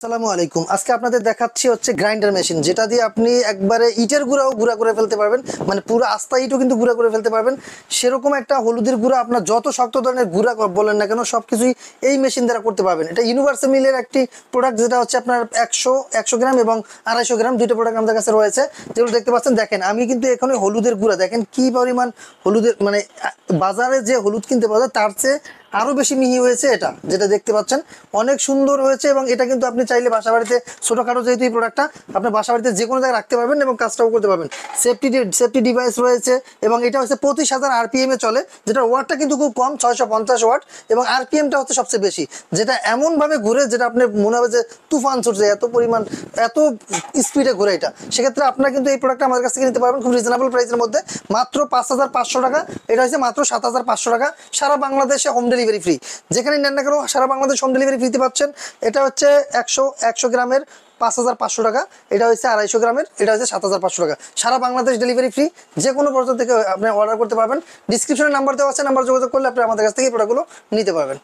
আসসালামু আলাইকুম। আজকে আপনাদের দেখাচ্ছি হচ্ছে গ্রাইন্ডার মেশিন, যেটা দিয়ে আপনি একবারে ইটের গুঁড়াও গুঁড়া করে ফেলতে পারবেন, মানে পুরো আস্তা ইটও কিন্তু গুঁড়া করে ফেলতে পারবেন। সেরকম একটা হলুদের গুঁড়া আপনার যত শক্ত ধরনের গুঁড়া বলেন না কেন সব কিছুই এই মেশিন দ্বারা করতে পারবেন। এটা ইউনিভার্সাল মিলের একটি প্রোডাক্ট, যেটা হচ্ছে আপনার 100 গ্রাম এবং 250 গ্রাম দুইটা প্রোডাক্ট আমাদের কাছে রয়েছে, যেগুলো দেখতে পাচ্ছেন। দেখেন আমি কিন্তু এখানে হলুদের গুঁড়া দেখেন কি পরিমাণ হলুদের, মানে বাজারে যে হলুদ কিনতে পাওয়া যায় তার চেয়ে আরো বেশি মিহি হয়েছে। এটা যেটা দেখতে পাচ্ছেন অনেক সুন্দর হয়েছে, এবং এটা কিন্তু আপনি চাইলে বাসা বাড়িতে ছোটখাটো যেহেতু এই প্রোডাক্টটা আপনার বাসা বাড়িতে যে কোনো জায়গায় রাখতে পারবেন এবং কাজটাও করতে পারবেন। সেফটি ডিভাইস রয়েছে, এবং এটা হচ্ছে 25,000 আরপিএম এ চলে, যেটা ওয়াটটা কিন্তু খুব কম, 650 ওয়াট, এবং আরপিএমটা হচ্ছে সবচেয়ে বেশি, যেটা এমনভাবে ঘুরে যেটা আপনি মনে হবে যে তুফান ছুটছে, এত পরিমাণ এত স্পিডে ঘুরে। এটা সেক্ষেত্রে আপনারা কিন্তু এই প্রোডাক্টটা আমাদের কাছ থেকে নিতে পারবেন খুব রিজনেবল প্রাইসের মধ্যে, মাত্র 5,500 টাকা। এটা হচ্ছে মাত্র 7,500 টাকা। সারা বাংলাদেশে হোম ডেলিভারি ফ্রি, যেখানে নেন না কেন সারা বাংলাদেশ হোম ডেলিভারি ফ্রিতে পাচ্ছেন। এটা হচ্ছে 100 গ্রামের 5,500 টাকা, এটা হচ্ছে 250 গ্রামের, এটা হচ্ছে 7,500 টাকা। সারা বাংলাদেশ ডেলিভারি ফ্রি, যে কোনো পর্যন্ত থেকে আপনি অর্ডার করতে পারবেন। ডিসক্রিপশনে নাম্বার দেওয়া আছে, নাম্বার যোগাযোগ করলে আপনি আমাদের কাছ থেকে এই প্রোডাক্টগুলো নিতে পারবেন।